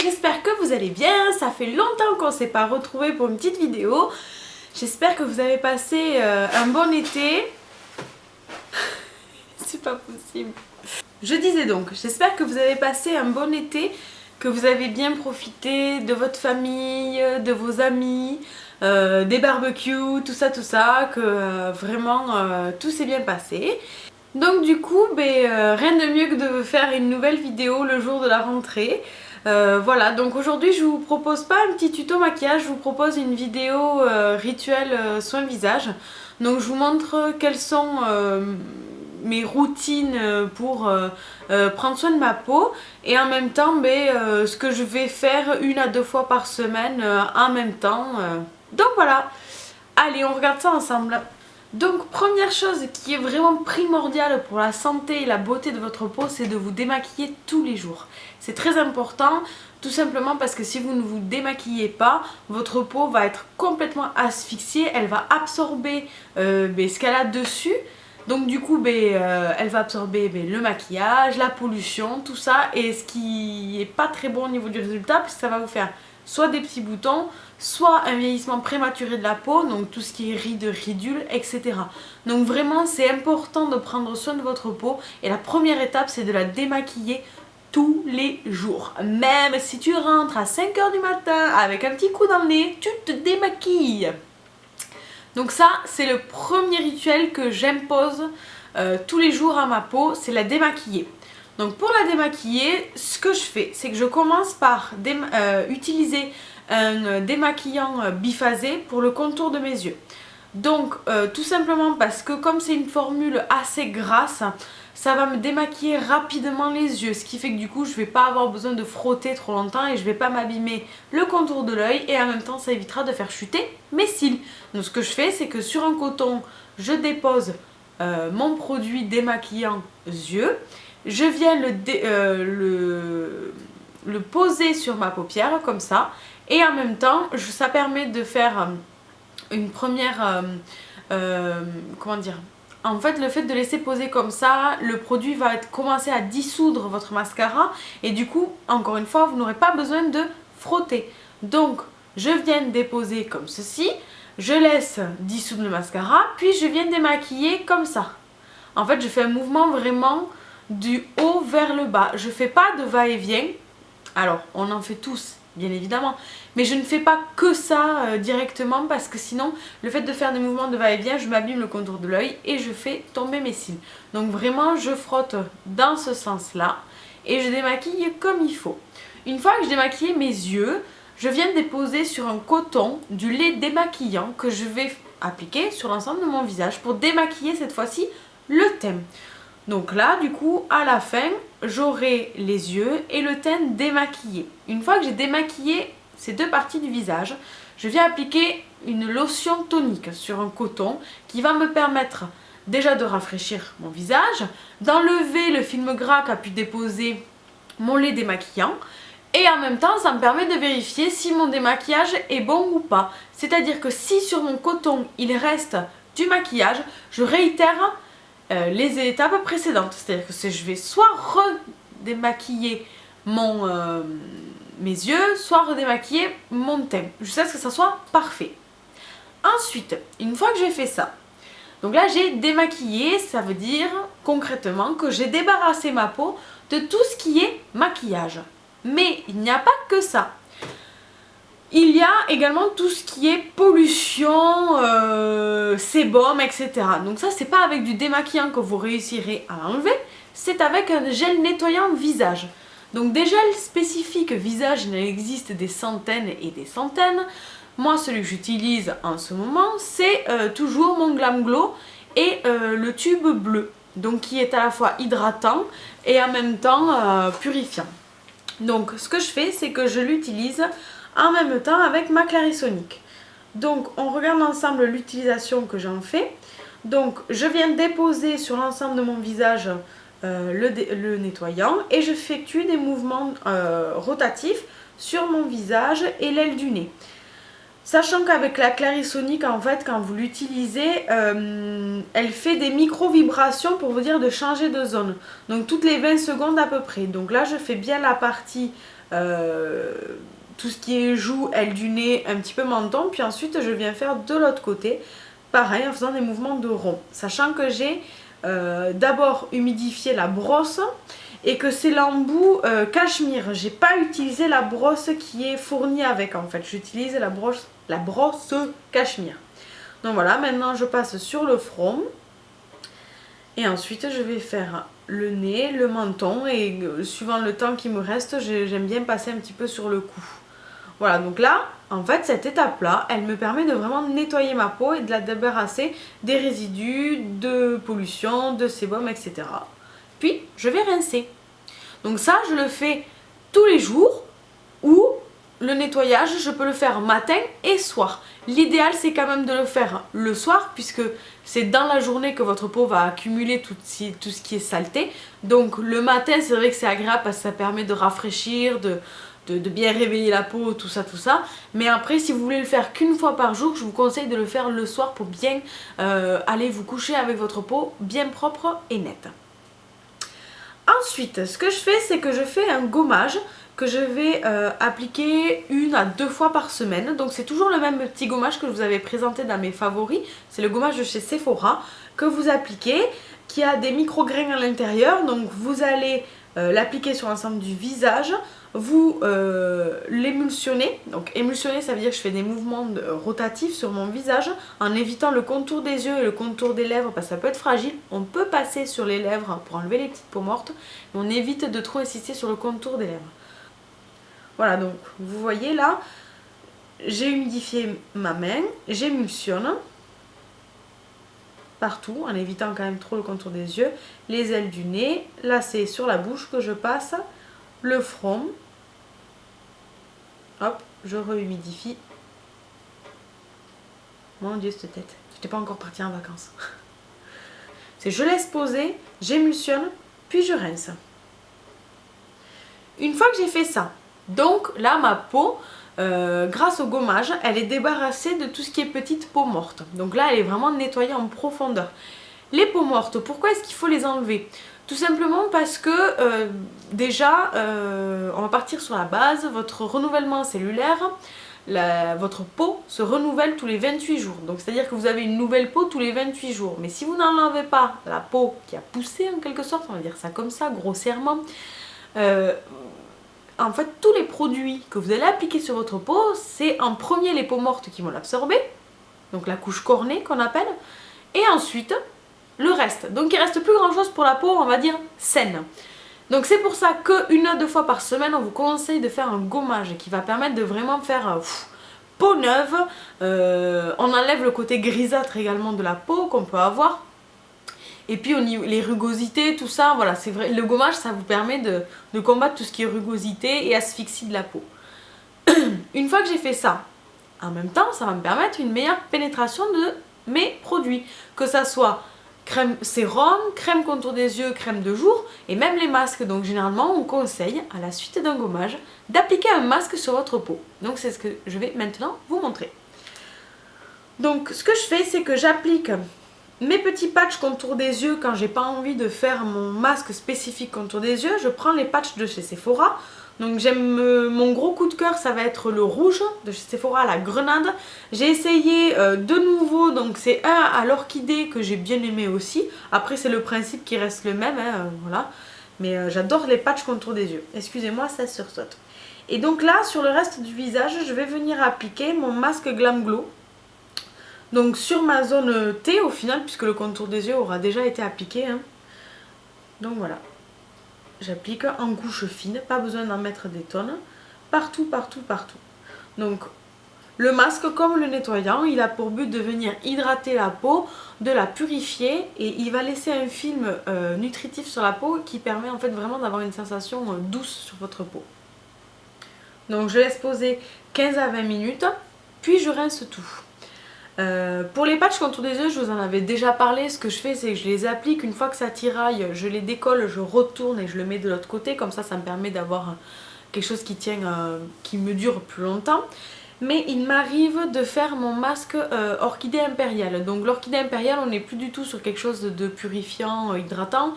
j'espère que vous allez bien, ça fait longtemps qu'on ne s'est pas retrouvés pour une petite vidéo. J'espère que vous avez passé un bon été. C'est pas possible. Je disais donc, j'espère que vous avez passé un bon été, que vous avez bien profité de votre famille, de vos amis, des barbecues, tout ça, que vraiment tout s'est bien passé. Donc du coup, rien de mieux que de faire une nouvelle vidéo le jour de la rentrée. Voilà, donc aujourd'hui je vous propose pas un petit tuto maquillage, je vous propose une vidéo rituel soin visage. Donc je vous montre quelles sont mes routines pour prendre soin de ma peau et en même temps ce que je vais faire 1 à 2 fois par semaine en même temps. Donc voilà, allez on regarde ça ensemble. Donc première chose qui est vraiment primordiale pour la santé et la beauté de votre peau, c'est de vous démaquiller tous les jours. C'est très important, tout simplement parce que si vous ne vous démaquillez pas, votre peau va être complètement asphyxiée, elle va absorber ce qu'elle a dessus. Donc du coup, elle va absorber le maquillage, la pollution, tout ça, et ce qui est pas très bon au niveau du résultat, puisque ça va vous faire soit des petits boutons, soit un vieillissement prématuré de la peau, donc tout ce qui est rides, ridules, etc. Donc vraiment, c'est important de prendre soin de votre peau, et la première étape, c'est de la démaquiller tous les jours. Même si tu rentres à 5 h du matin avec un petit coup dans le nez, tu te démaquilles. Donc ça, c'est le premier rituel que j'impose tous les jours à ma peau, c'est la démaquiller. Donc pour la démaquiller, ce que je fais, c'est que je commence par utiliser un démaquillant biphasé pour le contour de mes yeux. Donc tout simplement parce que comme c'est une formule assez grasse, ça va me démaquiller rapidement les yeux, ce qui fait que du coup je ne vais pas avoir besoin de frotter trop longtemps et je ne vais pas m'abîmer le contour de l'œil, et en même temps ça évitera de faire chuter mes cils. Donc ce que je fais, c'est que sur un coton, je dépose mon produit démaquillant yeux, je viens le poser sur ma paupière comme ça, et en même temps ça permet de faire une première comment dire, en fait le fait de laisser poser comme ça, le produit va commencer à dissoudre votre mascara, et du coup encore une fois vous n'aurez pas besoin de frotter. Donc je viens déposer comme ceci, je laisse dissoudre le mascara, puis je viens démaquiller comme ça. En fait je fais un mouvement vraiment du haut vers le bas, je fais pas de va-et-vient. Alors on en fait tous bien évidemment, mais je ne fais pas que ça directement, parce que sinon le fait de faire des mouvements de va-et-vient, je m'abîme le contour de l'œil et je fais tomber mes cils. Donc vraiment je frotte dans ce sens là et je démaquille comme il faut. Une fois que j'ai démaquillé mes yeux, je viens déposer sur un coton du lait démaquillant que je vais appliquer sur l'ensemble de mon visage pour démaquiller cette fois-ci le teint. Donc là, du coup, à la fin, j'aurai les yeux et le teint démaquillé. Une fois que j'ai démaquillé ces deux parties du visage, je viens appliquer une lotion tonique sur un coton qui va me permettre déjà de rafraîchir mon visage, d'enlever le film gras qu'a pu déposer mon lait démaquillant, et en même temps, ça me permet de vérifier si mon démaquillage est bon ou pas. C'est-à-dire que si sur mon coton, il reste du maquillage, je réitère les étapes précédentes, c'est-à-dire que je vais soit redémaquiller mes yeux, soit redémaquiller mon teint, jusqu'à ce que ça soit parfait. Ensuite, une fois que j'ai fait ça, donc là j'ai démaquillé, ça veut dire concrètement que j'ai débarrassé ma peau de tout ce qui est maquillage. Mais il n'y a pas que ça. Il y a également tout ce qui est pollution, sébum, etc. Donc ça, c'est pas avec du démaquillant que vous réussirez à l'enlever, c'est avec un gel nettoyant visage. Donc des gels spécifiques visage, il en existe des centaines et des centaines. Moi, celui que j'utilise en ce moment, c'est toujours mon Glam Glow et le tube bleu. Donc qui est à la fois hydratant et en même temps purifiant. Donc ce que je fais, c'est que je l'utilise en même temps avec ma Clarisonic. Donc on regarde ensemble l'utilisation que j'en fais. Donc je viens déposer sur l'ensemble de mon visage le nettoyant, et j'effectue des mouvements rotatifs sur mon visage et l'aile du nez. Sachant qu'avec la Clarisonic, en fait, quand vous l'utilisez, elle fait des micro-vibrations pour vous dire de changer de zone. Donc toutes les 20 secondes à peu près. Donc là, je fais bien la partie, tout ce qui est joue, aile du nez, un petit peu menton. Puis ensuite, je viens faire de l'autre côté, pareil, en faisant des mouvements de rond. Sachant que j'ai d'abord humidifié la brosse et que c'est l'embout cachemire. J'ai pas utilisé la brosse qui est fournie avec, en fait. J'utilise la brosse cachemire. Donc voilà, maintenant je passe sur le front. Et ensuite je vais faire le nez, le menton. Et suivant le temps qui me reste, j'aime bien passer un petit peu sur le cou. Voilà, donc là, en fait, cette étape-là, elle me permet de vraiment nettoyer ma peau et de la débarrasser des résidus, de pollution, de sébum, etc. Puis, je vais rincer. Donc ça, je le fais tous les jours ou le nettoyage, je peux le faire matin et soir. L'idéal, c'est quand même de le faire le soir puisque c'est dans la journée que votre peau va accumuler tout ce qui est saleté. Donc le matin, c'est vrai que c'est agréable parce que ça permet de rafraîchir, de bien réveiller la peau, tout ça, tout ça. Mais après, si vous voulez le faire qu'une fois par jour, je vous conseille de le faire le soir pour bien aller vous coucher avec votre peau bien propre et nette. Ensuite, ce que je fais, c'est que je fais un gommage que je vais appliquer 1 à 2 fois par semaine. Donc c'est toujours le même petit gommage que je vous avais présenté dans mes favoris. C'est le gommage de chez Sephora que vous appliquez, qui a des micro-grains à l'intérieur. Donc vous allez l'appliquer sur l'ensemble du visage. Vous l'émulsionnez. Donc émulsionner, ça veut dire que je fais des mouvements rotatifs sur mon visage en évitant le contour des yeux et le contour des lèvres parce que ça peut être fragile. On peut passer sur les lèvres pour enlever les petites peaux mortes, mais on évite de trop insister sur le contour des lèvres. Voilà, donc vous voyez là, j'ai humidifié ma main, j'émulsionne partout en évitant quand même trop le contour des yeux, les ailes du nez, là c'est sur la bouche que je passe, le front, hop, je rehumidifie. Mon Dieu, cette tête, j'étais pas encore partie en vacances. C'est je laisse poser, j'émulsionne, puis je rince. Une fois que j'ai fait ça, donc là ma peau, grâce au gommage, elle est débarrassée de tout ce qui est petite peau morte. Donc là elle est vraiment nettoyée en profondeur. Les peaux mortes, pourquoi est-ce qu'il faut les enlever? Tout simplement parce que déjà, on va partir sur la base, votre renouvellement cellulaire, votre peau se renouvelle tous les 28 jours. Donc c'est-à-dire que vous avez une nouvelle peau tous les 28 jours. Mais si vous n'enlevez pas la peau qui a poussé en quelque sorte, on va dire ça comme ça, grossièrement, en fait, tous les produits que vous allez appliquer sur votre peau, c'est en premier les peaux mortes qui vont l'absorber, donc la couche cornée qu'on appelle, et ensuite le reste. Donc il reste plus grand chose pour la peau, on va dire saine. Donc c'est pour ça qu'une à 2 fois par semaine, on vous conseille de faire un gommage qui va permettre de vraiment faire peau neuve. On enlève le côté grisâtre également de la peau qu'on peut avoir. Et puis au niveau, les rugosités, tout ça, voilà, c'est vrai. Le gommage, ça vous permet de combattre tout ce qui est rugosité et asphyxie de la peau. Une fois que j'ai fait ça, en même temps, ça va me permettre une meilleure pénétration de mes produits. Que ça soit crème sérum, crème contour des yeux, crème de jour et même les masques. Donc généralement, on conseille, à la suite d'un gommage, d'appliquer un masque sur votre peau. Donc c'est ce que je vais maintenant vous montrer. Donc ce que je fais, c'est que j'applique mes petits patchs contour des yeux quand j'ai pas envie de faire mon masque spécifique contour des yeux. Je prends les patchs de chez Sephora. Donc j'aime mon gros coup de cœur, ça va être le rouge de chez Sephora, la grenade. J'ai essayé de nouveau, donc c'est un à l'orchidée que j'ai bien aimé aussi. Après c'est le principe qui reste le même, hein, voilà. Mais j'adore les patchs contour des yeux. Excusez-moi, ça sursaute. Et donc là, sur le reste du visage, je vais venir appliquer mon masque Glam Glow. Donc sur ma zone T au final, puisque le contour des yeux aura déjà été appliqué, hein. Donc voilà. J'applique en couche fine, pas besoin d'en mettre des tonnes. Partout, partout, partout. Donc le masque comme le nettoyant, il a pour but de venir hydrater la peau, de la purifier et il va laisser un film nutritif sur la peau qui permet en fait vraiment d'avoir une sensation douce sur votre peau. Donc je laisse poser 15 à 20 minutes, puis je rince tout. Pour les patchs contour des yeux, je vous en avais déjà parlé. Ce que je fais, c'est que je les applique. Une fois que ça tiraille, je les décolle, je retourne et je le mets de l'autre côté. Comme ça me permet d'avoir quelque chose qui tient, qui me dure plus longtemps. mais il m'arrive de faire mon masque orchidée impériale. Donc l'orchidée impériale, on n'est plus du tout sur quelque chose de purifiant, hydratant.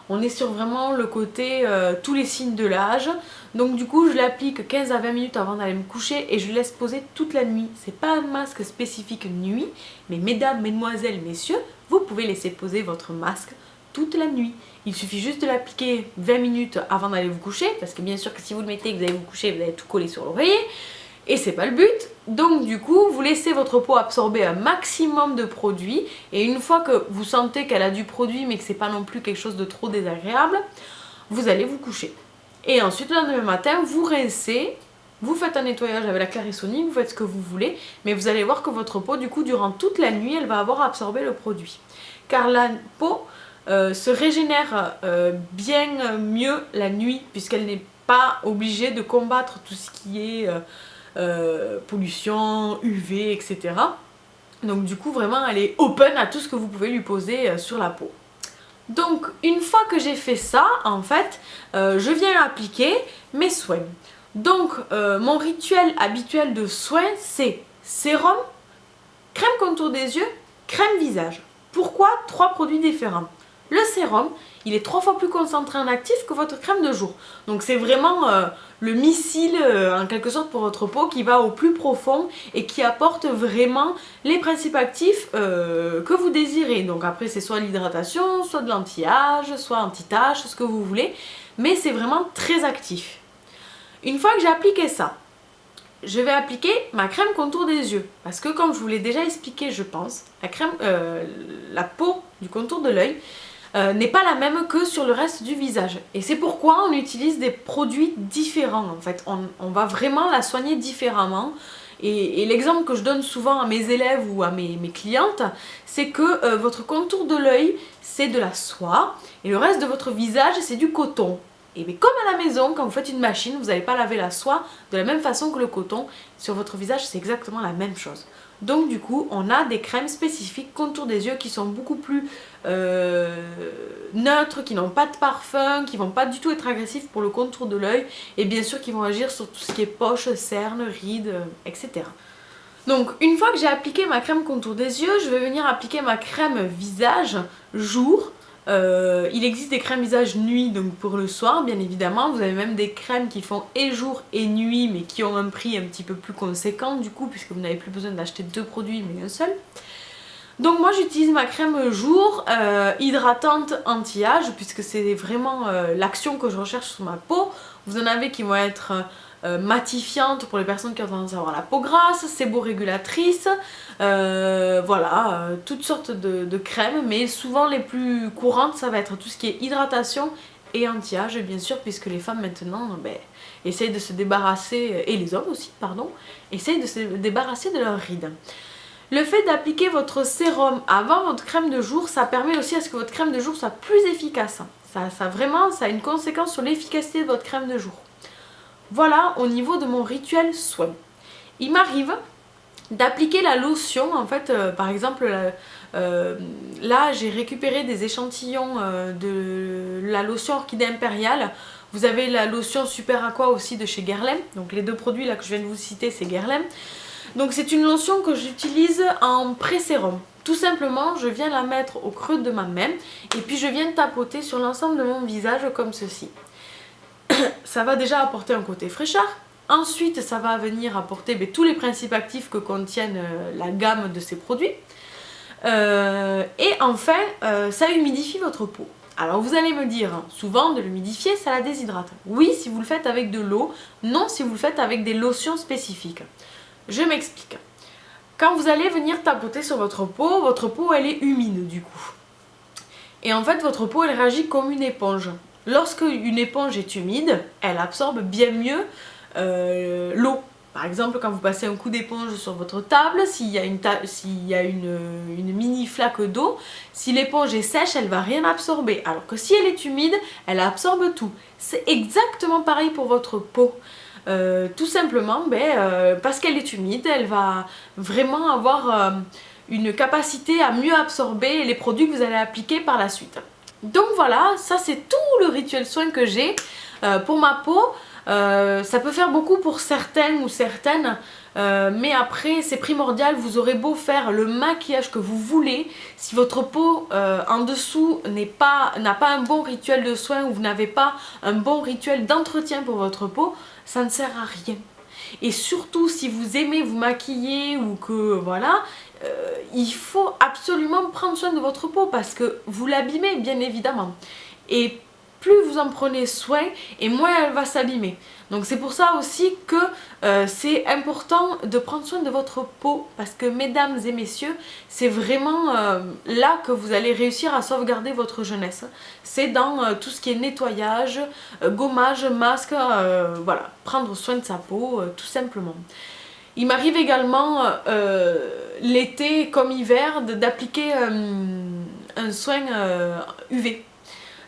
On est sur vraiment le côté tous les signes de l'âge. Donc du coup je l'applique 15 à 20 minutes avant d'aller me coucher et je laisse poser toute la nuit. C'est pas un masque spécifique nuit, mais mesdames, mesdemoiselles, messieurs, vous pouvez laisser poser votre masque toute la nuit. Il suffit juste de l'appliquer 20 minutes avant d'aller vous coucher, parce que bien sûr que si vous le mettez et que vous allez vous coucher, vous allez tout coller sur l'oreiller. Et c'est pas le but. Donc du coup, vous laissez votre peau absorber un maximum de produit. Et une fois que vous sentez qu'elle a du produit, mais que c'est pas non plus quelque chose de trop désagréable, vous allez vous coucher. Et ensuite, le lendemain matin, vous rincez, vous faites un nettoyage avec la Clarisonic, vous faites ce que vous voulez. Mais vous allez voir que votre peau, du coup, durant toute la nuit, elle va avoir absorbé le produit. Car la peau se régénère bien mieux la nuit, puisqu'elle n'est pas obligée de combattre tout ce qui est pollution, UV, etc. Donc du coup vraiment elle est open à tout ce que vous pouvez lui poser sur la peau. Donc une fois que j'ai fait ça, en fait, je viens appliquer mes soins. Donc mon rituel habituel de soins, c'est sérum, crème contour des yeux, crème visage. Pourquoi 3 produits différents? Le sérum, il est 3 fois plus concentré en actif que votre crème de jour. Donc c'est vraiment le missile en quelque sorte pour votre peau qui va au plus profond et qui apporte vraiment les principes actifs que vous désirez. Donc après c'est soit l'hydratation, soit de l'anti-âge, soit anti-tache, ce que vous voulez. Mais c'est vraiment très actif. Une fois que j'ai appliqué ça, je vais appliquer ma crème contour des yeux. Parce que comme je vous l'ai déjà expliqué, je pense, la peau du contour de l'œil n'est pas la même que sur le reste du visage. Et c'est pourquoi on utilise des produits différents en fait. On va vraiment la soigner différemment. Et l'exemple que je donne souvent à mes élèves ou à mes clientes, c'est que votre contour de l'œil, c'est de la soie. Et le reste de votre visage, c'est du coton. Et bien comme à la maison, quand vous faites une machine, vous n'allez pas laver la soie de la même façon que le coton. Sur votre visage, c'est exactement la même chose. Donc du coup, on a des crèmes spécifiques contour des yeux qui sont beaucoup plus neutres, qui n'ont pas de parfum, qui vont pas du tout être agressifs pour le contour de l'œil. Et bien sûr, qui vont agir sur tout ce qui est poches, cernes, rides, etc. Donc une fois que j'ai appliqué ma crème contour des yeux, je vais venir appliquer ma crème visage jour. Il existe des crèmes visage nuit, donc pour le soir bien évidemment. Vous avez même des crèmes qui font et jour et nuit, mais qui ont un prix un petit peu plus conséquent du coup, puisque vous n'avez plus besoin d'acheter 2 produits mais un seul. Donc moi j'utilise ma crème jour hydratante anti-âge, puisque c'est vraiment l'action que je recherche sur ma peau. Vous en avez qui vont être matifiantes pour les personnes qui ont tendance à avoir la peau grasse, séborégulatrices, voilà, toutes sortes de crèmes, mais souvent les plus courantes ça va être tout ce qui est hydratation et anti-âge bien sûr, puisque les femmes maintenant essayent de se débarrasser, et les hommes aussi pardon, essayent de se débarrasser de leurs rides. Le fait d'appliquer votre sérum avant votre crème de jour, ça permet aussi à ce que votre crème de jour soit plus efficace. Ça vraiment, ça a une conséquence sur l'efficacité de votre crème de jour. Voilà au niveau de mon rituel soin. Il m'arrive d'appliquer la lotion, en fait, par exemple, là j'ai récupéré des échantillons de la lotion orchidée impériale. Vous avez la lotion Super Aqua aussi de chez Guerlain, donc les 2 produits là que je viens de vous citer c'est Guerlain. Donc c'est une lotion que j'utilise en pré-sérum. Tout simplement, je viens la mettre au creux de ma main et puis je viens tapoter sur l'ensemble de mon visage comme ceci. Ça va déjà apporter un côté fraîcheur. Ensuite, ça va venir apporter tous les principes actifs que contiennent la gamme de ces produits. Et enfin, ça humidifie votre peau. Alors vous allez me dire, souvent de l'humidifier, ça la déshydrate. Oui, si vous le faites avec de l'eau, non si vous le faites avec des lotions spécifiques. Je m'explique. Quand vous allez venir tapoter sur votre peau elle est humide du coup. Et en fait votre peau elle réagit comme une éponge. Lorsque une éponge est humide, elle absorbe bien mieux l'eau. Par exemple, quand vous passez un coup d'éponge sur votre table, s'il y a une mini flaque d'eau, si l'éponge est sèche, elle ne va rien absorber. Alors que si elle est humide, elle absorbe tout. C'est exactement pareil pour votre peau. Tout simplement, parce qu'elle est humide, elle va vraiment avoir une capacité à mieux absorber les produits que vous allez appliquer par la suite. Donc voilà, ça c'est tout le rituel soin que j'ai pour ma peau. Ça peut faire beaucoup pour certains ou certaines, mais après c'est primordial, vous aurez beau faire le maquillage que vous voulez, si votre peau en dessous n'a pas un bon rituel de soin ou vous n'avez pas un bon rituel d'entretien pour votre peau, ça ne sert à rien. Et surtout si vous aimez vous maquiller ou que voilà, il faut absolument prendre soin de votre peau parce que vous l'abîmez bien évidemment. Et plus vous en prenez soin et moins elle va s'abîmer. Donc c'est pour ça aussi que c'est important de prendre soin de votre peau parce que mesdames et messieurs, c'est vraiment là que vous allez réussir à sauvegarder votre jeunesse. C'est dans tout ce qui est nettoyage, gommage, masque, voilà, prendre soin de sa peau tout simplement. Il m'arrive également l'été comme hiver d'appliquer un soin UV.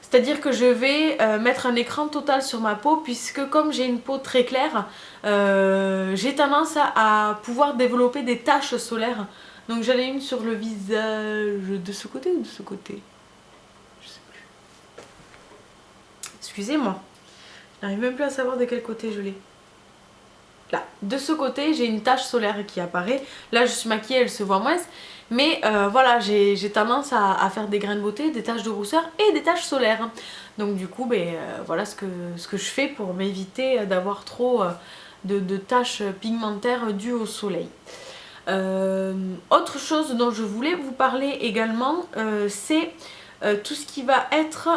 C'est-à-dire que je vais mettre un écran total sur ma peau puisque comme j'ai une peau très claire, j'ai tendance à pouvoir développer des taches solaires. Donc j'en ai une sur le visage de ce côté ou de ce côté? Je sais plus. Excusez-moi, je n'arrive même plus à savoir de quel côté je l'ai. Là, de ce côté, j'ai une tache solaire qui apparaît. Là, je suis maquillée, elle se voit moins. Mais voilà, j'ai tendance à faire des grains de beauté, des taches de rousseur et des taches solaires. Donc du coup, voilà ce que je fais pour m'éviter d'avoir trop de taches pigmentaires dues au soleil. Autre chose dont je voulais vous parler également, c'est tout ce qui va être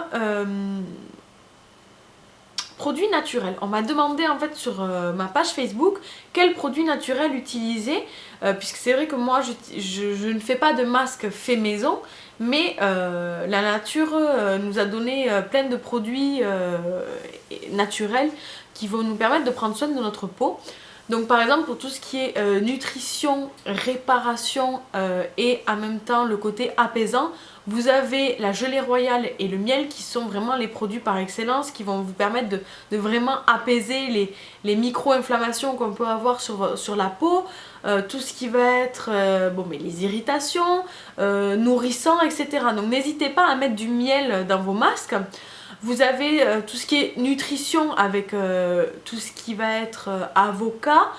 produits naturels. On m'a demandé en fait sur ma page Facebook quels produits naturels utiliser puisque c'est vrai que moi je ne fais pas de masque fait maison mais la nature nous a donné plein de produits naturels qui vont nous permettre de prendre soin de notre peau. Donc par exemple pour tout ce qui est nutrition, réparation et en même temps le côté apaisant, vous avez la gelée royale et le miel qui sont vraiment les produits par excellence qui vont vous permettre de vraiment apaiser les micro-inflammations qu'on peut avoir sur la peau, tout ce qui va être les irritations, nourrissant, etc. Donc n'hésitez pas à mettre du miel dans vos masques. Vous avez tout ce qui est nutrition avec tout ce qui va être avocat,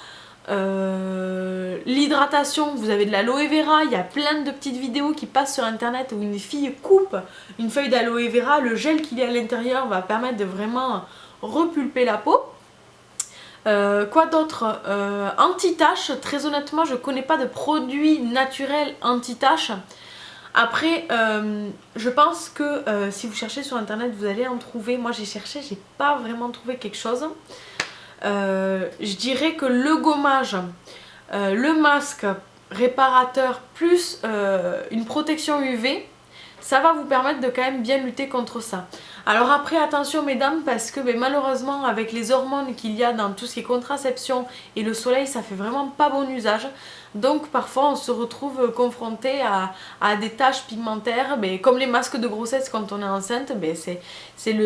l'hydratation, vous avez de l'aloe vera, il y a plein de petites vidéos qui passent sur internet où une fille coupe une feuille d'aloe vera, le gel qu'il y a à l'intérieur va permettre de vraiment repulper la peau. Quoi d'autre? Anti-taches, très honnêtement je connais pas de produits naturels anti-taches. Après, je pense que si vous cherchez sur internet, vous allez en trouver. Moi j'ai cherché, j'ai pas vraiment trouvé quelque chose. Je dirais que le gommage, le masque réparateur plus une protection UV, ça va vous permettre de quand même bien lutter contre ça. Alors après attention mesdames parce que malheureusement avec les hormones qu'il y a dans tout ce qui est contraception et le soleil ça fait vraiment pas bon usage. Donc parfois on se retrouve confronté à des taches pigmentaires, comme les masques de grossesse quand on est enceinte, c'est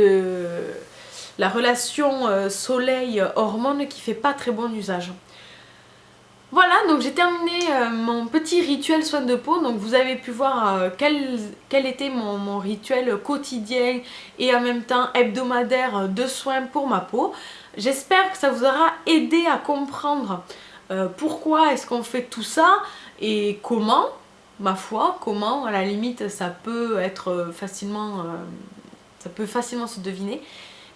la relation soleil-hormone qui fait pas très bon usage. Voilà, donc j'ai terminé mon petit rituel soin de peau. Donc vous avez pu voir quel était mon rituel quotidien et en même temps hebdomadaire de soins pour ma peau. J'espère que ça vous aura aidé à comprendre pourquoi est-ce qu'on fait tout ça et comment, ma foi, comment à la limite ça peut être facilement, ça peut facilement se deviner.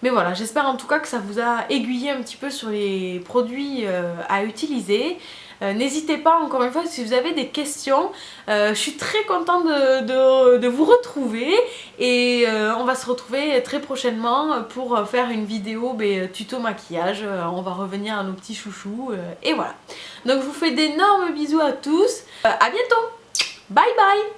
Mais voilà, j'espère en tout cas que ça vous a aiguillé un petit peu sur les produits à utiliser. N'hésitez pas encore une fois si vous avez des questions. Je suis très contente de vous retrouver et on va se retrouver très prochainement pour faire une vidéo tuto maquillage. On va revenir à nos petits chouchous et voilà. Donc je vous fais d'énormes bisous à tous. À bientôt. Bye bye.